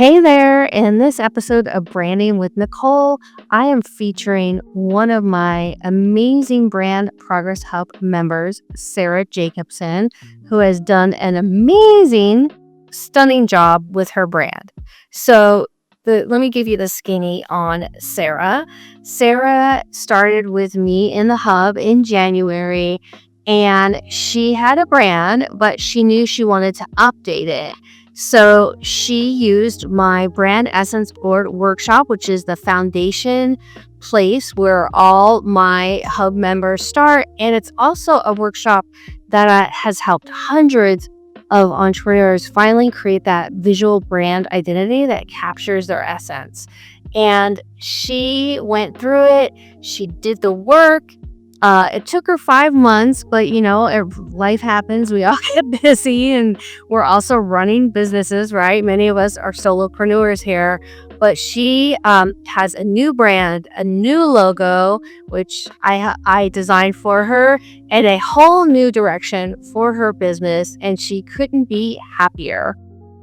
Hey there! In this episode of Branding with Nicole, I am featuring one of my amazing Brand Progress Hub members, Sarah Jacobson, who has done an amazing, stunning job with her brand. Let me give you the skinny on Sarah. Sarah started with me in the hub in January, and she had a brand, but she knew she wanted to update it. So she used my brand essence board workshop, which is the foundation place where all my hub members start. And it's also a workshop that has helped hundreds of entrepreneurs finally create that visual brand identity that captures their essence. And she went through it. She did the work. It took her 5 months, but life happens. We all get busy and we're also running businesses, right? Many of us are solopreneurs here, but she has a new brand, a new logo, which I designed for her, and a whole new direction for her business. And she couldn't be happier.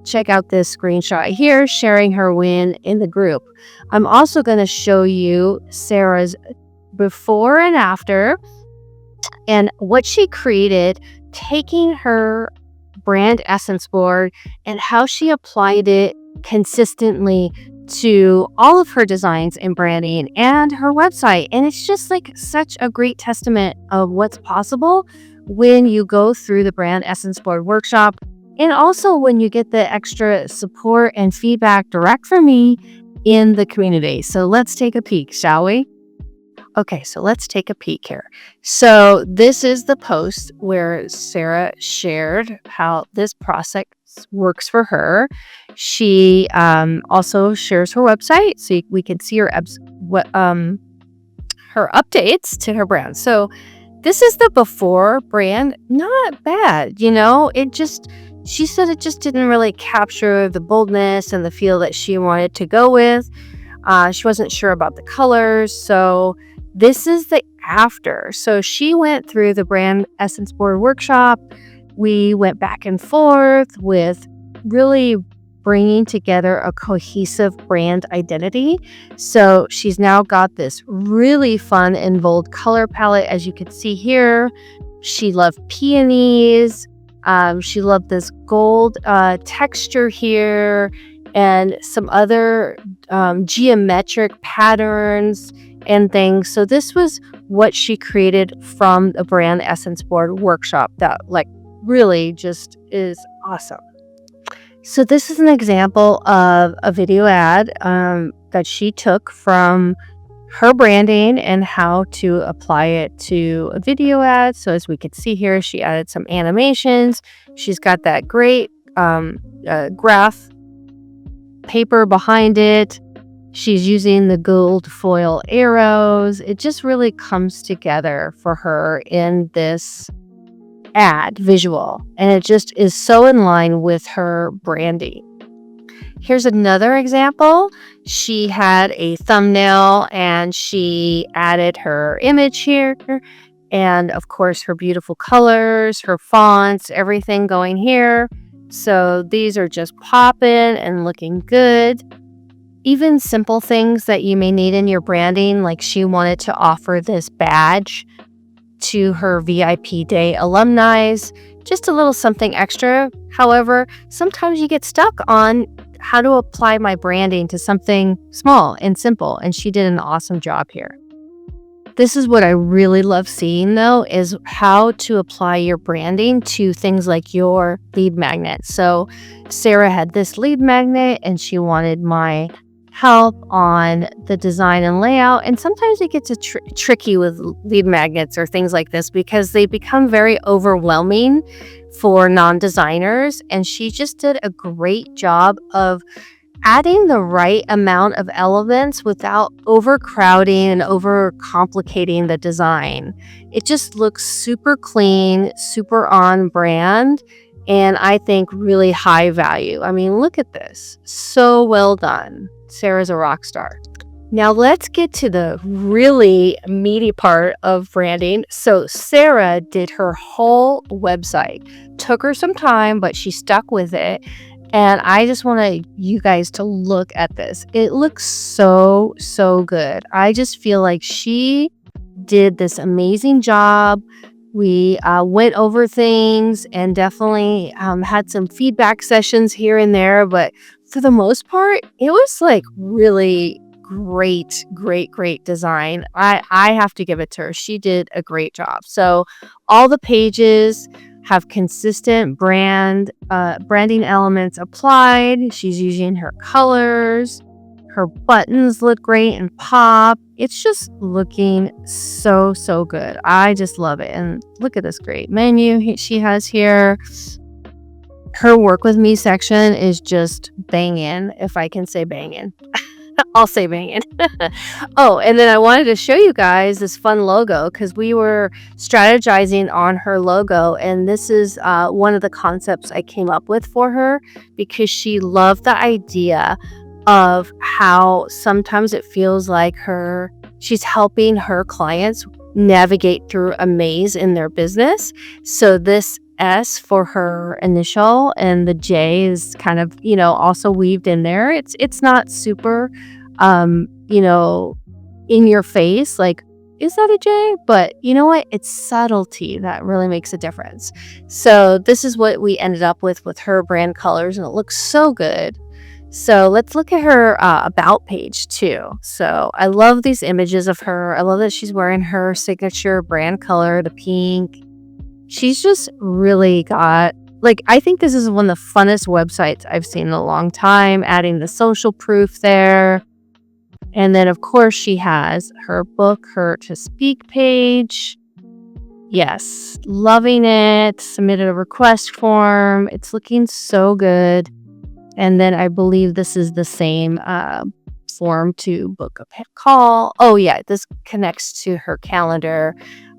Check out this screenshot here, sharing her win in the group. I'm also going to show you Sarah's before and after, and what she created, taking her brand essence board and how she applied it consistently to all of her designs and branding and her website. And it's just like such a great testament of what's possible when you go through the brand essence board workshop, and also when you get the extra support and feedback direct from me in the community. So let's take a peek, shall we? Okay, so let's take a peek here. So this is the post where Sarah shared how this process works for her. She also shares her website, so we can see her updates to her brand. So this is the before brand. Not bad, she said it just didn't really capture the boldness and the feel that she wanted to go with. She wasn't sure about the colors, so this is the after. So she went through the brand essence board workshop. We went back and forth with really bringing together a cohesive brand identity. So she's now got this really fun and bold color palette, as you can see here. She loved peonies. She loved this gold texture here and some other geometric patterns and things. So this was what she created from the brand essence board workshop that really just is awesome. So this is an example of a video ad that she took from her branding and how to apply it to a video ad. So as we can see here, she added some animations. She's got that great graph paper behind it. She's using the gold foil arrows. It just really comes together for her in this ad visual, and it just is so in line with her branding. Here's another example. She had a thumbnail and she added her image here, and of course her beautiful colors, her fonts, everything going here. So these are just popping and looking good. Even simple things that you may need in your branding, like she wanted to offer this badge to her VIP Day alumni, just a little something extra. However, sometimes you get stuck on how to apply my branding to something small and simple, and she did an awesome job here. This is what I really love seeing, though, is how to apply your branding to things like your lead magnet. So Sarah had this lead magnet and she wanted my help on the design and layout. And sometimes it gets tricky with lead magnets or things like this because they become very overwhelming for non-designers. And she just did a great job of adding the right amount of elements without overcrowding and overcomplicating the design. It just looks super clean, super on brand, and I think really high value. I mean, look at this. So well done. Sarah's a rock star. Now let's get to the really meaty part of branding. So Sarah did her whole website. Took her some time, but she stuck with it. And I just want you guys to look at this. It looks so, so good. I just feel like she did this amazing job. We went over things and definitely had some feedback sessions here and there. But for the most part, it was like really great, great, great design. I have to give it to her. She did a great job. So all the pages have consistent branding elements applied. She's using her colors. Her buttons look great and pop. It's just looking so, so good. I just love it. And look at this great menu she has here. Her work with me section is just banging, if I can say banging. I'll say banging. Oh, and then I wanted to show you guys this fun logo because we were strategizing on her logo, and this is one of the concepts I came up with for her because she loved the idea of how sometimes it feels like she's helping her clients navigate through a maze in their business. So this S for her initial and the J is kind of, also weaved in there. It's not super, in your face, like, is that a J? But you know what? It's subtlety that really makes a difference. So this is what we ended up with her brand colors, and it looks so good. So let's look at her about page too. So I love these images of her. I love that she's wearing her signature brand color, the pink. She's just really got, I think this is one of the funnest websites I've seen in a long time, adding the social proof there. And then, of course, she has her book, her to speak page. Yes, loving it. Submitted a request form. It's looking so good. And then I believe this is the same form to book a call. Oh, yeah, this connects to her calendar.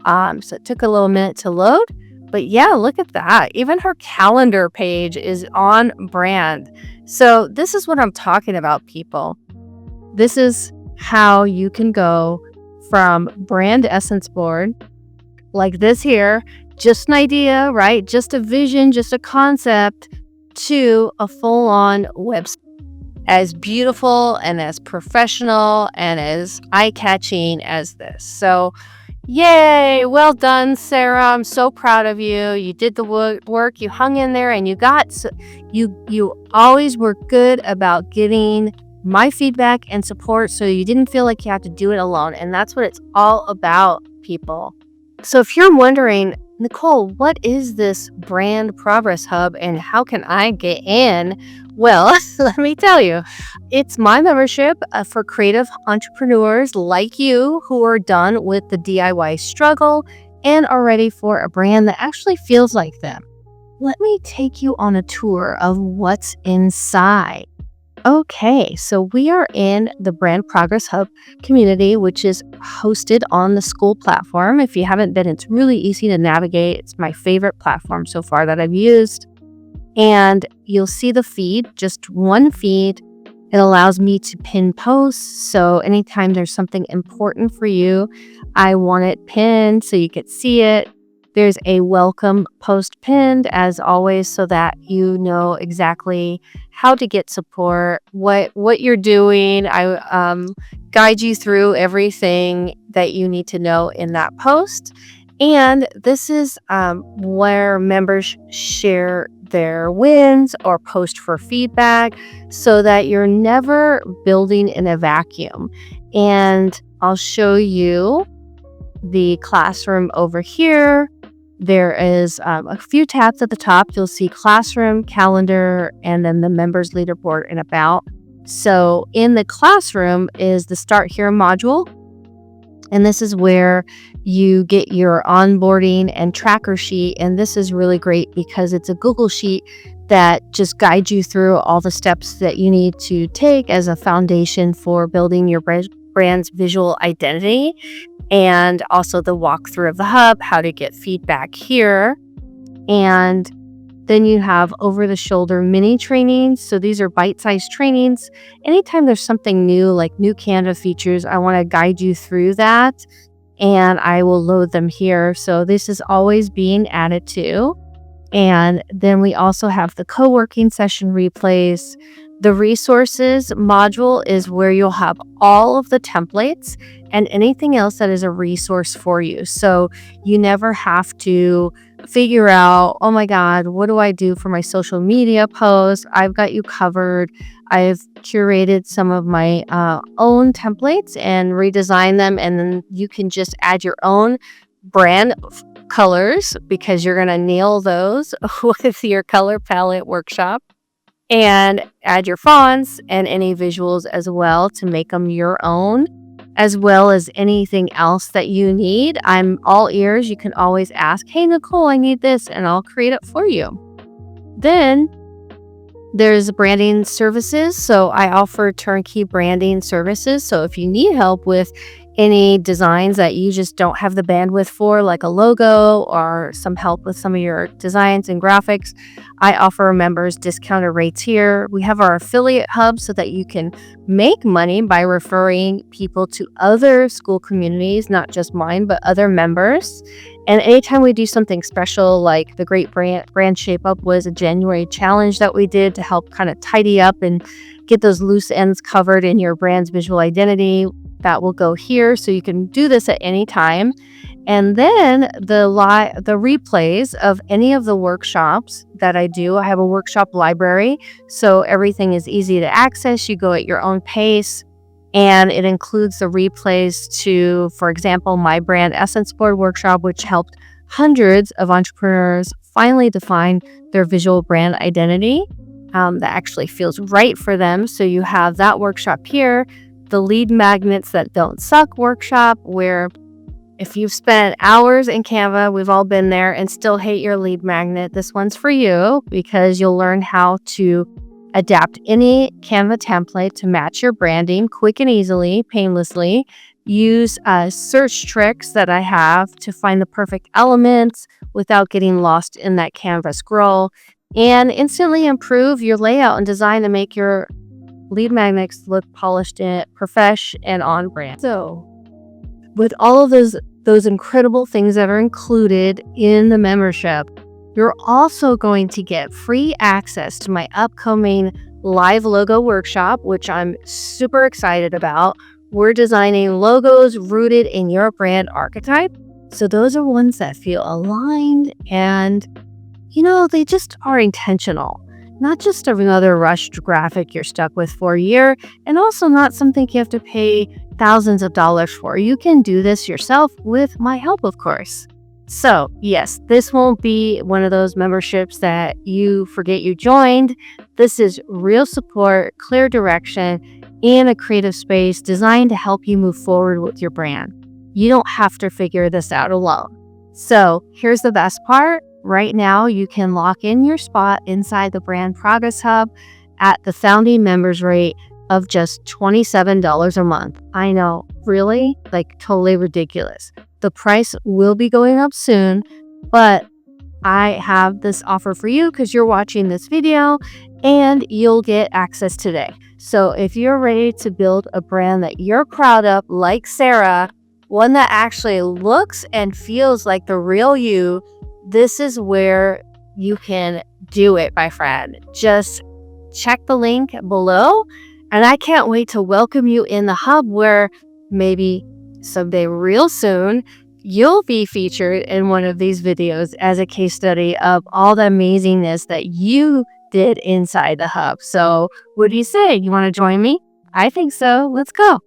So it took a little minute to load. But yeah, look at that. Even her calendar page is on brand. So this is what I'm talking about, people. This is how you can go from brand essence board, like this here, just an idea, right? Just a vision, just a concept, to a full-on website as beautiful and as professional and as eye-catching as this. So yay, well done, Sarah. I'm so proud of you. You did the work, you hung in there, and you always were good about getting my feedback and support, so you didn't feel like you had to do it alone. And that's what it's all about, people. So if you're wondering, Nicole, what is this Brand Progress Hub and how can I get in? Well, let me tell you, it's my membership for creative entrepreneurs like you who are done with the DIY struggle and are ready for a brand that actually feels like them. Let me take you on a tour of what's inside. Okay, so we are in the Brand Progress Hub community, which is hosted on the school platform. If you haven't been, it's really easy to navigate. It's my favorite platform so far that I've used. And you'll see the feed, just one feed. It allows me to pin posts. So anytime there's something important for you, I want it pinned so you could see it. There's a welcome post pinned, as always, so that you know exactly how to get support, what you're doing. I guide you through everything that you need to know in that post. And this is where members share their wins or post for feedback so that you're never building in a vacuum. And I'll show you the classroom over here. There is a few tabs at the top. You'll see classroom, calendar, and then the members leaderboard and about. So in the classroom is the Start Here module. And this is where you get your onboarding and tracker sheet. And this is really great because it's a Google sheet that just guides you through all the steps that you need to take as a foundation for building your brand's visual identity. And also the walkthrough of the hub, how to get feedback here. And then you have over-the-shoulder mini trainings. So these are bite-sized trainings. Anytime there's something new, like new Canva features, I want to guide you through that. And I will load them here. So this is always being added to. And then we also have the co-working session replays. The resources module is where you'll have all of the templates and anything else that is a resource for you. So you never have to figure out, oh my God, what do I do for my social media posts? I've got you covered. I've curated some of my own templates and redesigned them. And then you can just add your own brand colors because you're going to nail those with your color palette workshop, and add your fonts and any visuals as well to make them your own, as well as anything else that you need. I'm all ears. You can always ask, hey, Nicole, I need this, and I'll create it for you. Then there's branding services. So I offer turnkey branding services. So if you need help with any designs that you just don't have the bandwidth for, like a logo or some help with some of your designs and graphics, I offer members discounted rates here. We have our affiliate hub so that you can make money by referring people to other school communities, not just mine, but other members. And anytime we do something special, like the Great Brand Shape Up was a January challenge that we did to help kind of tidy up and get those loose ends covered in your brand's visual identity, that will go here. So you can do this at any time. And then the replays of any of the workshops that I do. I have a workshop library, so everything is easy to access. You go at your own pace. And it includes the replays to, for example, my brand essence board workshop, which helped hundreds of entrepreneurs finally define their visual brand identity that actually feels right for them. So you have that workshop here. The lead magnets that don't suck workshop, where if you've spent hours in Canva, we've all been there, and still hate your lead magnet, this one's for you, because you'll learn how to adapt any Canva template to match your branding quick and easily, painlessly. Use search tricks that I have to find the perfect elements without getting lost in that Canva scroll, and instantly improve your layout and design to make your lead magnets look polished and profesh and on brand. So with all of those incredible things that are included in the membership, you're also going to get free access to my upcoming live logo workshop, which I'm super excited about. We're designing logos rooted in your brand archetype. So those are ones that feel aligned and, they just are intentional. Not just another rushed graphic you're stuck with for a year, and also not something you have to pay thousands of dollars for. You can do this yourself with my help, of course. So yes, this won't be one of those memberships that you forget you joined. This is real support, clear direction, and a creative space designed to help you move forward with your brand. You don't have to figure this out alone. So here's the best part. Right now, you can lock in your spot inside the Brand Progress Hub at the founding members rate of just $27 a month. I know, really? Totally ridiculous. The price will be going up soon, but I have this offer for you because you're watching this video and you'll get access today. So if you're ready to build a brand that you're proud of, like Sarah, one that actually looks and feels like the real you, this is where you can do it, my friend. Just check the link below, and I can't wait to welcome you in the hub, where maybe someday real soon you'll be featured in one of these videos as a case study of all the amazingness that you did inside the hub. So what do you say? You want to join me? I think so. Let's go.